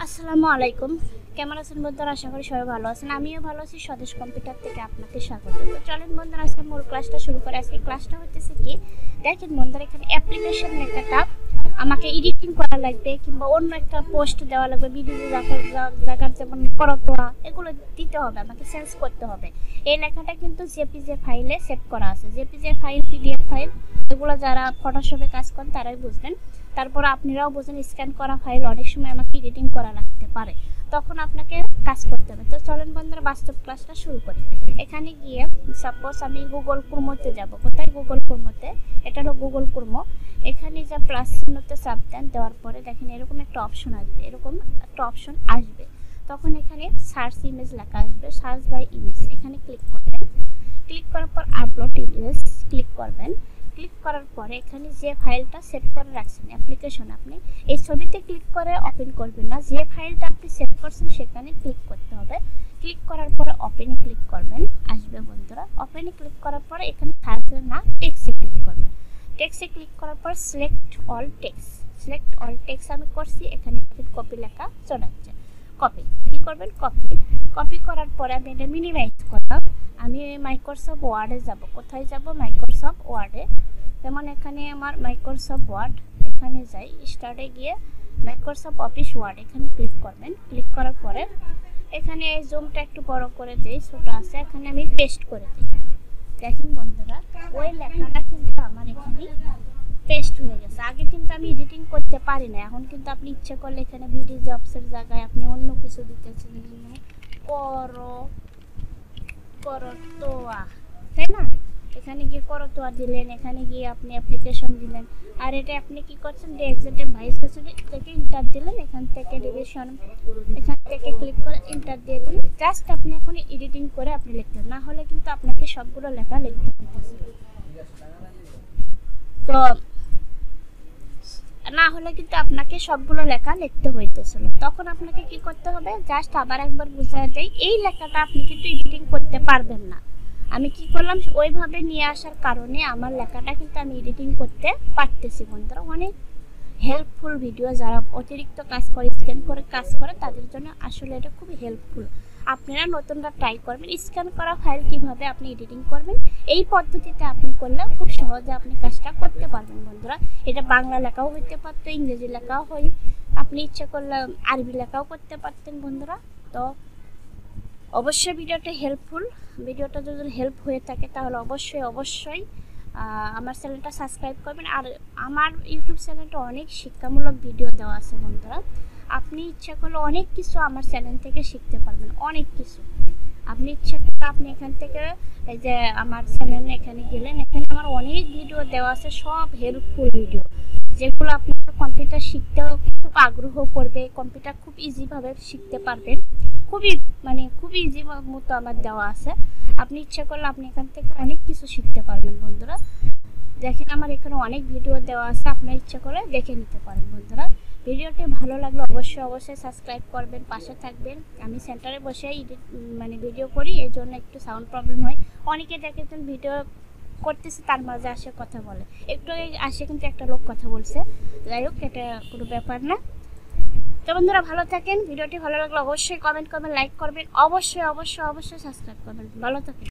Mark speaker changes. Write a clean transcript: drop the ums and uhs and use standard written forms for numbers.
Speaker 1: আসসালামু আলাইকুম। কেমন আছেন বন্ধুরা? আশা করি সবাই ভালো আছেন। আমিও ভালো আছি। স্বদেশ কম্পিউটার থেকে আপনাকে স্বাগত। তো চলেন বন্ধুরা, আজকে মূল ক্লাসটা শুরু করে। আজকে ক্লাসটা হচ্ছে কি, দেখেন বন্ধুরা, এখানে অ্যাপ্লিকেশন লেখাটা আমাকে এডিটিং করা লাগবে, কিংবা অন্য একটা পোস্ট দেওয়া লাগবে, ভিডিও জায়গার যেমন করতোয়া, এগুলো দিতে হবে, আমাকে চেঞ্জ করতে হবে। এই লেখাটা কিন্তু জেপিজে ফাইলে সেভ করা আছে। জেপিজে ফাইল, পিডিএফ ফাইল, এগুলো যারা ফটোশপে কাজ করেন তারাই বুঝবেন। তারপর আপনারাও বোঝেন, স্ক্যান করা ফাইল অনেক সময় আমাকে এডিটিং করা লাগতে পারে, তখন আপনাকে কাজ করতে হবে। তো চলেন বন্ধুরা, বাস্তব ক্লাসটা শুরু করি। এখানে গিয়ে সাপোজ আমি গুগল ক্রোমোতে যাব। কোথায়? গুগল ক্রোমোতে। এটা হলো গুগল ক্রোমো। এখানে যা প্লাস চিহ্নতে চাপ দেন, দেওয়ার পরে দেখেন এরকম একটা অপশন আসবে, তখন এখানে সার্চ ইমেজ লেখা আসবে, সার্চ বাই ইমেজ, এখানে ক্লিক করবেন। ক্লিক করার পর আপলোড ইমেজ ক্লিক করবেন। ক্লিক করার পরে এখানে যে ফাইলটা সেভ করে রাখছেন অ্যাপ্লিকেশন, আপনি এই ছবিতে ক্লিক করে ওপেন করবেন না, যে ফাইলটা আপনি সেভ করছেন সেখানে ক্লিক করতে হবে। ক্লিক করার পরে ওপেনে ক্লিক করবেন, আসবে বন্ধুরা। ওপেনে ক্লিক করার পরে এখানে সার্চের না, টেক্সটে ক্লিক করবেন। টেক্সটে ক্লিক করার পর সিলেক্ট অল টেক্সট আমি করছি, এখানে কপি লেখা চলে যাচ্ছে। কপি কি করবেন? কপি করার পরে আমি এটা মিনিমাইজ করলাম। আমি মাইক্রোসফট ওয়ার্ডে যাব। কোথায় যাব? মাইক্রোসফট ওয়ার্ডে। যেমন এখানে আমার মাইক্রোসফট ওয়ার্ড, এখানে যাই, স্টার্টে গিয়ে মাইক্রোসফট অফিস ওয়ার্ড, এখানে ক্লিক করবেন। ক্লিক করার পরে এখানে এই জুমটা একটু বড় করে দিই, ছোট আছে, এখানে আমি পেস্ট করে দিই। দেখেন বন্ধুরা, ওই লেখাটা কিন্তু আমার এখানে পেস্ট হয়ে গেছে। আগে কিন্তু আমি এডিটিং করতে পারি না, এখন কিন্তু আপনি ইচ্ছে করলে এখানে ভিডিও জবসের জায়গায় আপনি অন্য কিছু দিতেছেন, করতোয়া, তাই না? এখানে গিয়ে করতোয়া দিলেন, এখানে গিয়ে আপনি অ্যাপ্লিকেশন দিলেন। আর এটা আপনি কি করছেন? এক্সিকিউটিভ ভাইস প্রেসিডেন্ট থেকে ইন্টার দিলেন, এখান থেকে ডিভিশন, এখান থেকে ক্লিক করে ইন্টার দিয়ে দিলেন। জাস্ট আপনি এখন এডিটিং করে আপনি লিখতেন, না হলে কিন্তু আপনাকে সবগুলো লেখা লিখতে হতেছে। তো না হলে কিন্তু আপনাকে সবগুলো লেখা লিখতে হইতেছিল। তখন আপনাকে কি করতে হবে? জাস্ট আবার একবার বুঝিয়ে দেই, এই লেখাটা আপনি কিন্তু এডিটিং করতে পারবেন না। আমি কি করলাম, ওইভাবে নিয়ে আসার কারণে আমার লেখাটা কিন্তু আমি এডিটিং করতে পারতেছি। বন্ধুরা, অনেক হেল্পফুল ভিডিও, যারা অতিরিক্ত কাজ করে, স্ক্যান করে কাজ করে, তাদের জন্য আসলে এটা খুবই হেল্পফুল। আপনারা নতুনরা ট্রাই করবেন, স্ক্যান করা ফাইল কিভাবে আপনি এডিটিং করবেন, এই পদ্ধতিতে আপনি করলে খুব সহজে আপনি কাজটা করতে পারবেন। বন্ধুরা, এটা বাংলা লেখাও হইতে পারতো, ইংরেজি লেখাও হয়, আপনি ইচ্ছা করলে আরবি লেখাও করতে পারতেন। বন্ধুরা, তো অবশ্যই ভিডিওটা যদি হেল্প হয়ে থাকে তাহলে অবশ্যই আমার চ্যানেলটা সাবস্ক্রাইব করবেন। আর আমার ইউটিউব চ্যানেলটা অনেক শিক্ষামূলক ভিডিও দেওয়া আছে বন্ধুরা, আপনি ইচ্ছা করলে অনেক কিছু আমার চ্যানেল থেকে শিখতে পারবেন, অনেক কিছু। আপনি ইচ্ছা করলে আপনি এখান থেকে, এই যে আমার চ্যানেলে এখানে গেলেন, এখানে আমার অনেক ভিডিও দেওয়া আছে, সব হেল্পফুল ভিডিও, যেগুলো আপনার কম্পিউটার শিখতেও খুব আগ্রহ করবে, কম্পিউটার খুব ইজিভাবে শিখতে পারবেন। খুব ইজি মতো আমার দেওয়া আছে। আপনি ইচ্ছা করলে আপনি এখান থেকে অনেক কিছু শিখতে পারবেন। বন্ধুরা, দেখেন আমার এখানে অনেক ভিডিও দেওয়া আছে, আপনার ইচ্ছা করে দেখে নিতে পারেন। বন্ধুরা, ভিডিওটি ভালো লাগলে অবশ্যই সাবস্ক্রাইব করবেন, পাশে থাকবেন। আমি সেন্টারে বসে ভিডিও করি, এই জন্য একটু সাউন্ড প্রবলেম হয়। অনেকে দেখেছেন ভিডিও করতেছে, তার মাঝে আসে কথা বলে, একটু আসে কিন্তু একটা লোক কথা বলছে, যাই হোক, এটা কোনো ব্যাপার না। তো বন্ধুরা, ভালো থাকেন। ভিডিওটি ভালো লাগলে অবশ্যই কমেন্ট করবেন, লাইক করবেন, অবশ্যই সাবস্ক্রাইব করবেন। ভালো থাকেন।